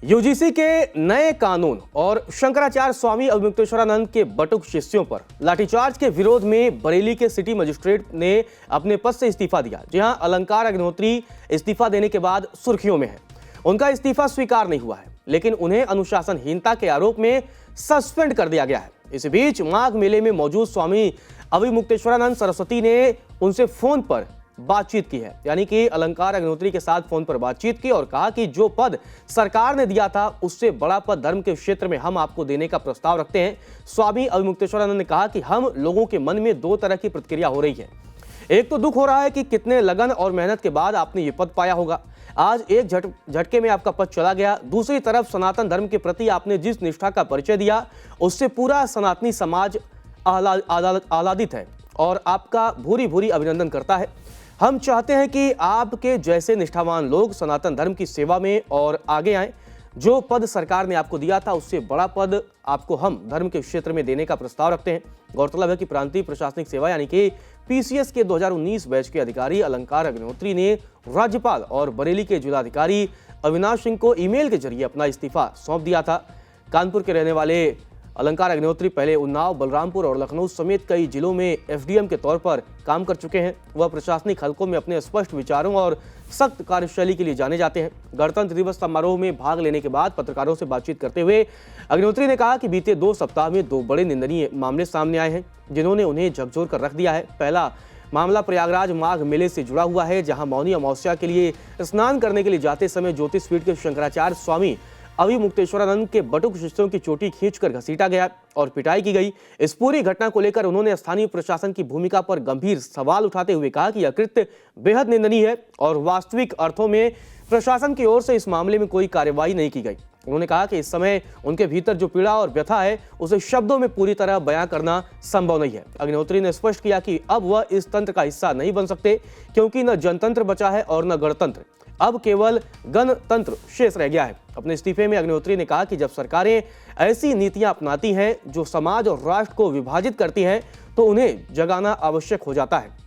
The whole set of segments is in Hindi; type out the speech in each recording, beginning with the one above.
यूजीसी के नए कानून और शंकराचार्य स्वामी अवमुक्तेश्वरानंद के बटुक शिष्यों पर लाठीचार्ज के विरोध में बरेली के सिटी मजिस्ट्रेट ने अपने पद से इस्तीफा दिया। जी हां, अलंकार अग्निहोत्री इस्तीफा देने के बाद सुर्खियों में है। उनका इस्तीफा स्वीकार नहीं हुआ है, लेकिन उन्हें अनुशासनहीनता के आरोप में सस्पेंड कर दिया गया है। इस बीच माघ मेले में मौजूद स्वामी अवमुक्तेश्वरानंद सरस्वती ने उनसे फोन पर बातचीत की है, यानी कि अलंकार अग्निहोत्री के साथ फोन पर बातचीत की और कहा कि जो पद सरकार ने दिया था उससे बड़ा पद धर्म के क्षेत्र में हम आपको देने का प्रस्ताव रखते हैं। स्वामी अवमुक्तेश्वरानंद ने कहा कि हम लोगों के मन में दो तरह की प्रतिक्रिया हो रही है। एक तो दुख हो रहा है कि कितने लगन और मेहनत के बाद आपने ये पद पाया होगा, आज एक झटके में आपका पद चला गया। दूसरी तरफ सनातन धर्म के प्रति आपने जिस निष्ठा का परिचय दिया उससे पूरा सनातनी समाज आह्लादित है और आपका भूरी भूरी अभिनंदन करता है। हम चाहते हैं कि आपके जैसे निष्ठावान लोग सनातन धर्म की सेवा में और आगे आएं। जो पद सरकार ने आपको दिया था उससे बड़ा पद आपको हम धर्म के क्षेत्र में देने का प्रस्ताव रखते हैं। गौरतलब है कि प्रांतीय प्रशासनिक सेवा यानी कि पीसीएस के 2019 बैच के अधिकारी अलंकार अग्निहोत्री ने राज्यपाल और बरेली के जिलाधिकारी अविनाश सिंह को ईमेल के जरिए अपना इस्तीफा सौंप दिया था। कानपुर के रहने वाले अलंकार अग्निहोत्री पहले उन्नाव, बलरामपुर और लखनऊ समेत कई जिलों में एसडीएम के तौर पर काम कर चुके हैं। वह प्रशासनिक हलकों में अपने स्पष्ट विचारों और सख्त कार्यशैली के लिए जाने जाते हैं। गणतंत्र दिवस समारोह में भाग लेने के बाद पत्रकारों से बातचीत करते हुए अग्निहोत्री ने कहा कि बीते 2 सप्ताह में 2 बड़े निंदनीय मामले सामने आए हैं, जिन्होंने उन्हें झकझोर कर रख दिया है। पहला मामला प्रयागराज माघ मेले से जुड़ा हुआ है, जहां मौनी अमावस्या के लिए स्नान करने के लिए जाते समय ज्योतिषपीठ के शंकराचार्य स्वामी अवमुक्तेश्वरानंद के बटुक शिष्यों की चोटी खींचकर घसीटा गया और पिटाई की गई। इस पूरी घटना को लेकर उन्होंने स्थानीय प्रशासन की भूमिका पर गंभीर सवाल उठाते हुए कहा कि यह कृत्य बेहद निंदनीय है और वास्तविक अर्थों में प्रशासन की ओर से इस मामले में कोई कार्रवाई नहीं की गई। उन्होंने कहा कि इस समय उनके भीतर जो पीड़ा और व्यथा है उसे शब्दों में पूरी तरह बयां करना संभव नहीं है। अग्निहोत्री ने स्पष्ट किया कि अब वह इस तंत्र का हिस्सा नहीं बन सकते, क्योंकि न जनतंत्र बचा है और न गणतंत्र, अब केवल गणतंत्र शेष रह गया है। अपने इस्तीफे में अग्निहोत्री ने कहा कि जब सरकारें ऐसी नीतियां अपनाती हैं जो समाज और राष्ट्र को विभाजित करती हैं, तो उन्हें जगाना आवश्यक हो जाता है।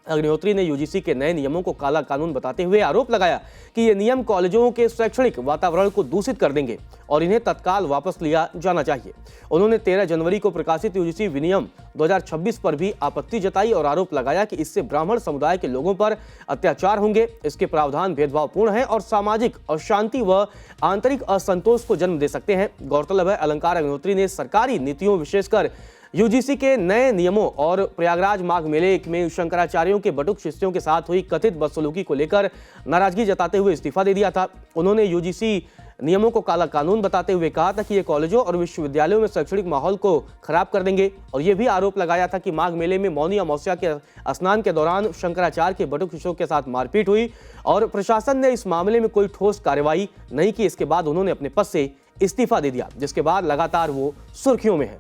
अग्निहोत्री ने यूजीसी के नए नियमों को काला कानून बताते हुए आरोप लगाया कि ये नियम कॉलेजों के शैक्षणिक वातावरण को दूषित कर देंगे और इन्हें तत्काल वापस लिया जाना चाहिए। उन्होंने 13 जनवरी को प्रकाशित यूजीसी विनियम 2026 पर भी आपत्ति जताई और आरोप लगाया कि इससे ब्राह्मण समुदाय के लोगों पर अत्याचार होंगे। इसके प्रावधान भेदभावपूर्ण हैं और सामाजिक अशांति व आंतरिक असंतोष को जन्म दे सकते हैं। गौरतलब है, अलंकार अग्निहोत्री ने सरकारी नीतियों, विशेषकर यूजीसी के नए नियमों और प्रयागराज माघ मेले में शंकराचार्यों के बटुक शिष्यों के साथ हुई कथित बदसलूकी को लेकर नाराजगी जताते हुए इस्तीफा दे दिया था। उन्होंने यूजीसी नियमों को काला कानून बताते हुए कहा था कि ये कॉलेजों और विश्वविद्यालयों में शैक्षणिक माहौल को खराब कर देंगे और ये भी आरोप लगाया था कि माघ मेले में मौनी अमावस्या के स्नान के दौरान शंकराचार्य के बटुक शिष्यों के साथ मारपीट हुई और प्रशासन ने इस मामले में कोई ठोस कार्रवाई नहीं की। इसके बाद उन्होंने अपने पद से इस्तीफा दे दिया, जिसके बाद लगातार वो सुर्खियों में है।